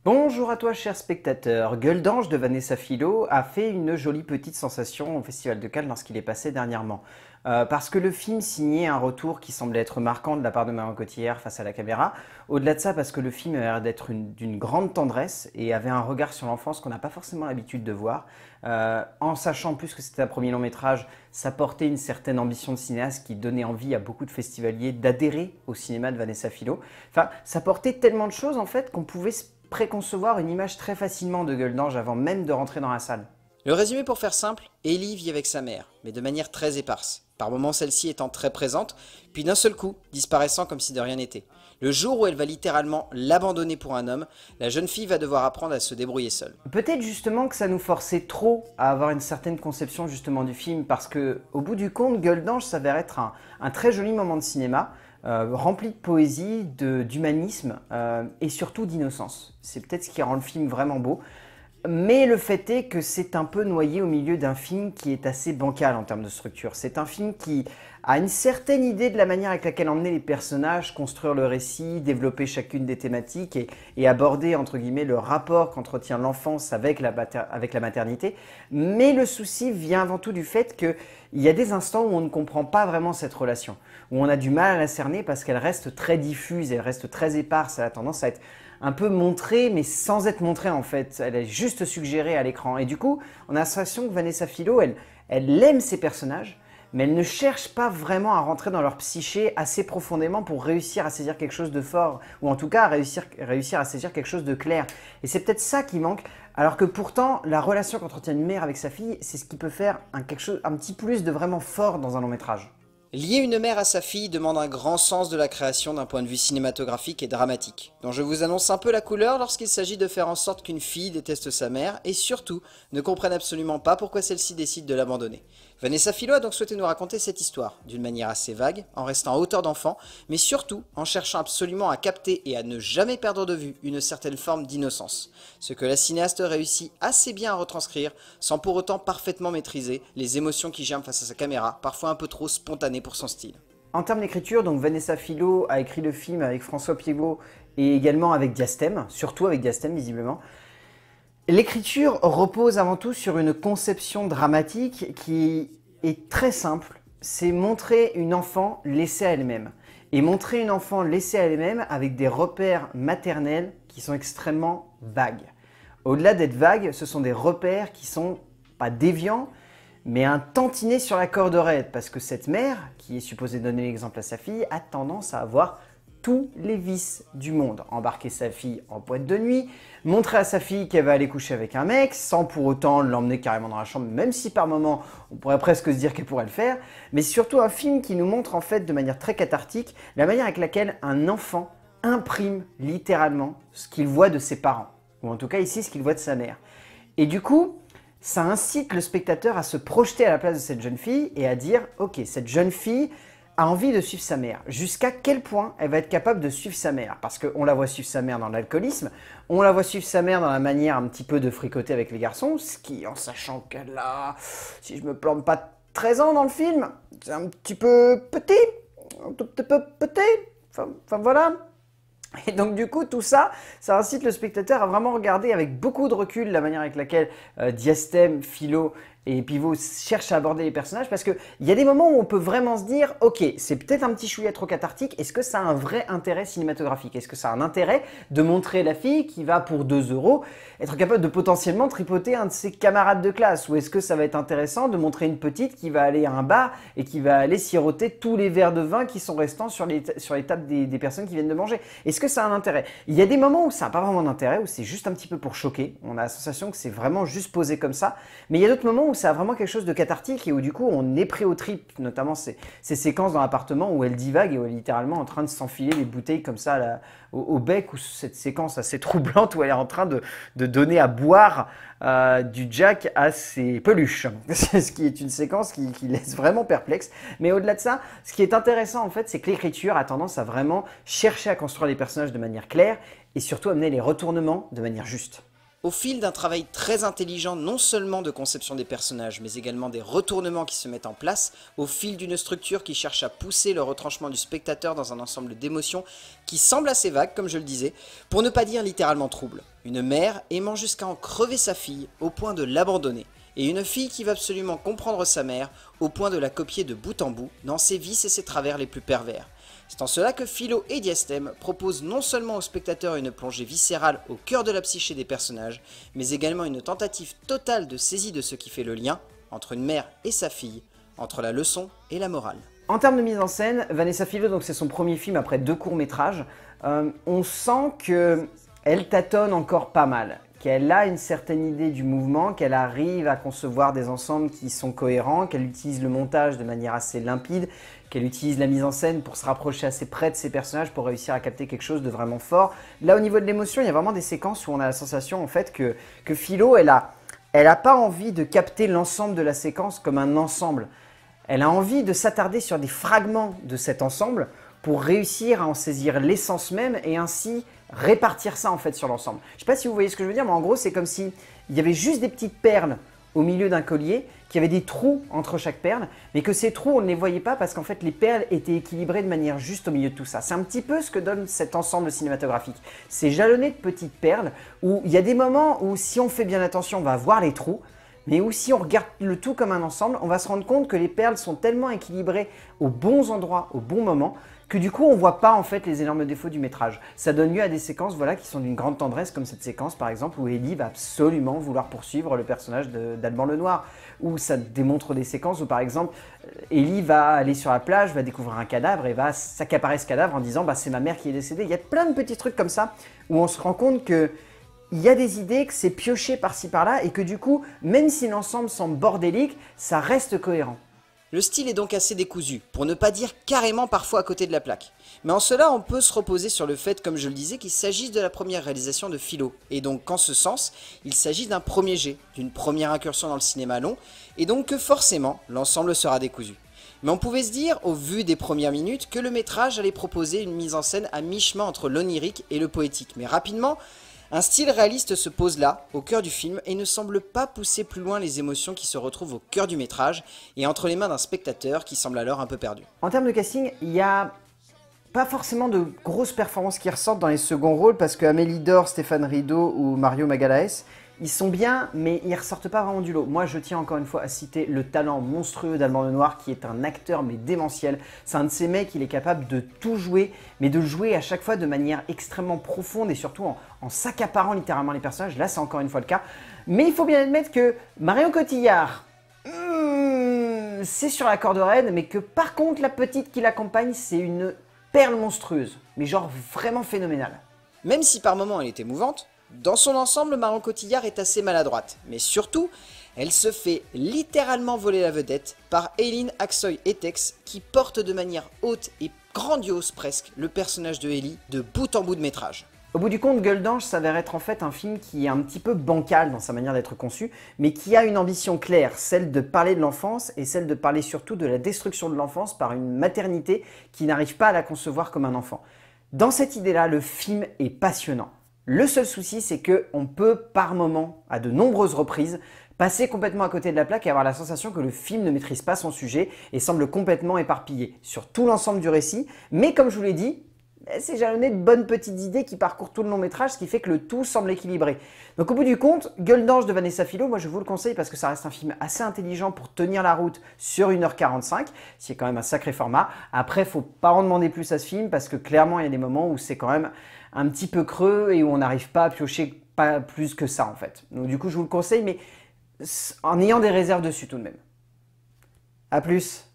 Bonjour à toi cher spectateur, Gueule d'ange de Vanessa Philo a fait une jolie petite sensation au Festival de Cannes lorsqu'il est passé dernièrement. Parce que le film signait un retour qui semblait être marquant de la part de Marion Cotillard face à la caméra. Au-delà de ça, parce que le film avait l'air d'être d'une grande tendresse et avait un regard sur l'enfance qu'on n'a pas forcément l'habitude de voir. En sachant en plus que c'était un premier long métrage, ça portait une certaine ambition de cinéaste qui donnait envie à beaucoup de festivaliers d'adhérer au cinéma de Vanessa Philo. Enfin, ça portait tellement de choses en fait qu'on pouvait préconcevoir une image très facilement de Gueule d'ange avant même de rentrer dans la salle. Le résumé pour faire simple, Ellie vit avec sa mère, mais de manière très éparse, par moments celle-ci étant très présente, puis d'un seul coup, disparaissant comme si de rien n'était. Le jour où elle va littéralement l'abandonner pour un homme, la jeune fille va devoir apprendre à se débrouiller seule. Peut-être justement que ça nous forçait trop à avoir une certaine conception justement du film, parce que au bout du compte, Gueule d'ange s'avère être un très joli moment de cinéma, rempli de poésie, d'humanisme et surtout d'innocence. C'est peut-être ce qui rend le film vraiment beau. Mais le fait est que c'est un peu noyé au milieu d'un film qui est assez bancal en termes de structure. C'est un film qui a une certaine idée de la manière avec laquelle emmener les personnages, construire le récit, développer chacune des thématiques et aborder entre guillemets le rapport qu'entretient l'enfance avec la maternité. Mais le souci vient avant tout du fait qu'il y a des instants où on ne comprend pas vraiment cette relation, où on a du mal à la cerner parce qu'elle reste très diffuse, elle reste très éparse, elle a tendance à être un peu montrée, mais sans être montrée en fait. Elle est juste suggérée à l'écran. Et du coup, on a l'impression que Vanessa Philo, elle aime ses personnages, mais elle ne cherche pas vraiment à rentrer dans leur psyché assez profondément pour réussir à saisir quelque chose de fort, ou en tout cas à réussir à saisir quelque chose de clair. Et c'est peut-être ça qui manque, alors que pourtant, la relation qu'entretient une mère avec sa fille, c'est ce qui peut faire un petit plus de vraiment fort dans un long métrage. Lier une mère à sa fille demande un grand sens de la création d'un point de vue cinématographique et dramatique, dont je vous annonce un peu la couleur lorsqu'il s'agit de faire en sorte qu'une fille déteste sa mère et surtout ne comprenne absolument pas pourquoi celle-ci décide de l'abandonner. Vanessa Philo a donc souhaité nous raconter cette histoire, d'une manière assez vague, en restant à hauteur d'enfant, mais surtout en cherchant absolument à capter et à ne jamais perdre de vue une certaine forme d'innocence, ce que la cinéaste réussit assez bien à retranscrire, sans pour autant parfaitement maîtriser les émotions qui germent face à sa caméra, parfois un peu trop spontanées pour son style. En termes d'écriture, donc Vanessa Philo a écrit le film avec François Piégaut et également avec Diastème, surtout avec Diastème visiblement. L'écriture repose avant tout sur une conception dramatique qui est très simple. C'est montrer une enfant laissée à elle-même. Et montrer une enfant laissée à elle-même avec des repères maternels qui sont extrêmement vagues. Au-delà d'être vagues, ce sont des repères qui sont pas déviants, mais un tantinet sur la corde raide, parce que cette mère, qui est supposée donner l'exemple à sa fille, a tendance à avoir tous les vices du monde. Embarquer sa fille en boîte de nuit, montrer à sa fille qu'elle va aller coucher avec un mec, sans pour autant l'emmener carrément dans la chambre, même si par moment on pourrait presque se dire qu'elle pourrait le faire, mais surtout un film qui nous montre en fait de manière très cathartique la manière avec laquelle un enfant imprime littéralement ce qu'il voit de ses parents, ou en tout cas ici ce qu'il voit de sa mère. Et du coup, ça incite le spectateur à se projeter à la place de cette jeune fille et à dire « Ok, cette jeune fille a envie de suivre sa mère. Jusqu'à quel point elle va être capable de suivre sa mère ?» Parce qu'on la voit suivre sa mère dans l'alcoolisme, on la voit suivre sa mère dans la manière un petit peu de fricoter avec les garçons, ce qui, en sachant qu'elle a, si je me plante pas, 13 ans dans le film, c'est un petit peu petit, un tout petit peu petit, enfin voilà. Et donc du coup, tout ça, ça incite le spectateur à vraiment regarder avec beaucoup de recul la manière avec laquelle Diastème, Philo et Pivot cherchent à aborder les personnages, parce qu'il y a des moments où on peut vraiment se dire « Ok, c'est peut-être un petit chouïa trop cathartique, est-ce que ça a un vrai intérêt cinématographique? Est-ce que ça a un intérêt de montrer la fille qui va pour 2 euros être capable de potentiellement tripoter un de ses camarades de classe? Ou est-ce que ça va être intéressant de montrer une petite qui va aller à un bar et qui va aller siroter tous les verres de vin qui sont restants sur les tables des personnes qui viennent de manger? Est-ce que ça a un intérêt? Il y a des moments où ça n'a pas vraiment d'intérêt, où c'est juste un petit peu pour choquer, on a la sensation que c'est vraiment juste posé comme ça, mais il y a d'autres moments où ça a vraiment quelque chose de cathartique et où du coup on est pris au trip, notamment ces séquences dans l'appartement où elle divague et où elle est littéralement en train de s'enfiler des bouteilles comme ça au bec, ou cette séquence assez troublante où elle est en train de donner à boire du Jack à ses peluches. Ce qui est une séquence qui laisse vraiment perplexe. Mais au-delà de ça, ce qui est intéressant en fait, c'est que l'écriture a tendance à vraiment chercher à construire les personnages de manière claire et surtout amener les retournements de manière juste. Au fil d'un travail très intelligent non seulement de conception des personnages, mais également des retournements qui se mettent en place, au fil d'une structure qui cherche à pousser le retranchement du spectateur dans un ensemble d'émotions qui semble assez vague, comme je le disais, pour ne pas dire littéralement trouble. Une mère aimant jusqu'à en crever sa fille au point de l'abandonner, et une fille qui va absolument comprendre sa mère au point de la copier de bout en bout dans ses vices et ses travers les plus pervers. C'est en cela que Philo et Diastème proposent non seulement au spectateur une plongée viscérale au cœur de la psyché des personnages, mais également une tentative totale de saisie de ce qui fait le lien entre une mère et sa fille, entre la leçon et la morale. En termes de mise en scène, Vanessa Philo, donc c'est son premier film après 2 courts-métrages, on sent qu'elle tâtonne encore pas mal, qu'elle a une certaine idée du mouvement, qu'elle arrive à concevoir des ensembles qui sont cohérents, qu'elle utilise le montage de manière assez limpide, qu'elle utilise la mise en scène pour se rapprocher assez près de ses personnages pour réussir à capter quelque chose de vraiment fort. Là, au niveau de l'émotion, il y a vraiment des séquences où on a la sensation en fait que Philo, elle a pas envie de capter l'ensemble de la séquence comme un ensemble. Elle a envie de s'attarder sur des fragments de cet ensemble pour réussir à en saisir l'essence même et ainsi répartir ça en fait sur l'ensemble. Je ne sais pas si vous voyez ce que je veux dire, mais en gros, c'est comme s'il y avait juste des petites perles au milieu d'un collier, qu'il y avait des trous entre chaque perle, mais que ces trous, on ne les voyait pas parce qu'en fait, les perles étaient équilibrées de manière juste au milieu de tout ça. C'est un petit peu ce que donne cet ensemble cinématographique. C'est jalonné de petites perles où il y a des moments où, si on fait bien attention, on va voir les trous, mais où si on regarde le tout comme un ensemble, on va se rendre compte que les perles sont tellement équilibrées aux bons endroits, au bon moment, que du coup on ne voit pas en fait les énormes défauts du métrage. Ça donne lieu à des séquences voilà, qui sont d'une grande tendresse, comme cette séquence par exemple où Ellie va absolument vouloir poursuivre le personnage d'Alban Lenoir, où ça démontre des séquences où par exemple Ellie va aller sur la plage, va découvrir un cadavre et va s'accaparer ce cadavre en disant bah, c'est ma mère qui est décédée. Il y a plein de petits trucs comme ça où on se rend compte que il y a des idées, que c'est pioché par-ci par-là et que du coup, même si l'ensemble semble bordélique, ça reste cohérent. Le style est donc assez décousu, pour ne pas dire carrément parfois à côté de la plaque. Mais en cela, on peut se reposer sur le fait, comme je le disais, qu'il s'agisse de la première réalisation de Philo, et donc qu'en ce sens, il s'agit d'un premier jet, d'une première incursion dans le cinéma long, et donc que forcément, l'ensemble sera décousu. Mais on pouvait se dire, au vu des premières minutes, que le métrage allait proposer une mise en scène à mi-chemin entre l'onirique et le poétique. Mais rapidement, un style réaliste se pose là, au cœur du film, et ne semble pas pousser plus loin les émotions qui se retrouvent au cœur du métrage et entre les mains d'un spectateur qui semble alors un peu perdu. En termes de casting, il n'y a pas forcément de grosses performances qui ressortent dans les seconds rôles parce que Amélie Dore, Stéphane Rideau ou Mario Magalhães, ils sont bien, mais ils ressortent pas vraiment du lot. Moi, je tiens encore une fois à citer le talent monstrueux d'Alban Lenoir, qui est un acteur mais démentiel. C'est un de ces mecs, il est capable de tout jouer, mais de le jouer à chaque fois de manière extrêmement profonde et surtout en s'accaparant littéralement les personnages. Là, c'est encore une fois le cas. Mais il faut bien admettre que Marion Cotillard, c'est sur la corde raide, mais que par contre, la petite qui l'accompagne, c'est une perle monstrueuse, mais genre vraiment phénoménale. Même si par moments elle est émouvante, dans son ensemble, Marion Cotillard est assez maladroite, mais surtout, elle se fait littéralement voler la vedette par Eileen Aksoy-Etex qui porte de manière haute et grandiose presque le personnage de Ellie de bout en bout de métrage. Au bout du compte, Gueule d'Ange s'avère être en fait un film qui est un petit peu bancal dans sa manière d'être conçu, mais qui a une ambition claire, celle de parler de l'enfance et celle de parler surtout de la destruction de l'enfance par une maternité qui n'arrive pas à la concevoir comme un enfant. Dans cette idée-là, le film est passionnant. Le seul souci, c'est qu'on peut par moment, à de nombreuses reprises, passer complètement à côté de la plaque et avoir la sensation que le film ne maîtrise pas son sujet et semble complètement éparpillé sur tout l'ensemble du récit. Mais comme je vous l'ai dit, c'est jalonné de bonnes petites idées qui parcourent tout le long métrage, ce qui fait que le tout semble équilibré. Donc au bout du compte, Gueule d'Ange de Vanessa Philo, moi je vous le conseille parce que ça reste un film assez intelligent pour tenir la route sur 1h45, c'est quand même un sacré format. Après, faut pas en demander plus à ce film parce que clairement il y a des moments où c'est quand même un petit peu creux et où on n'arrive pas à piocher pas plus que ça en fait. Donc du coup je vous le conseille, mais en ayant des réserves dessus tout de même. A plus.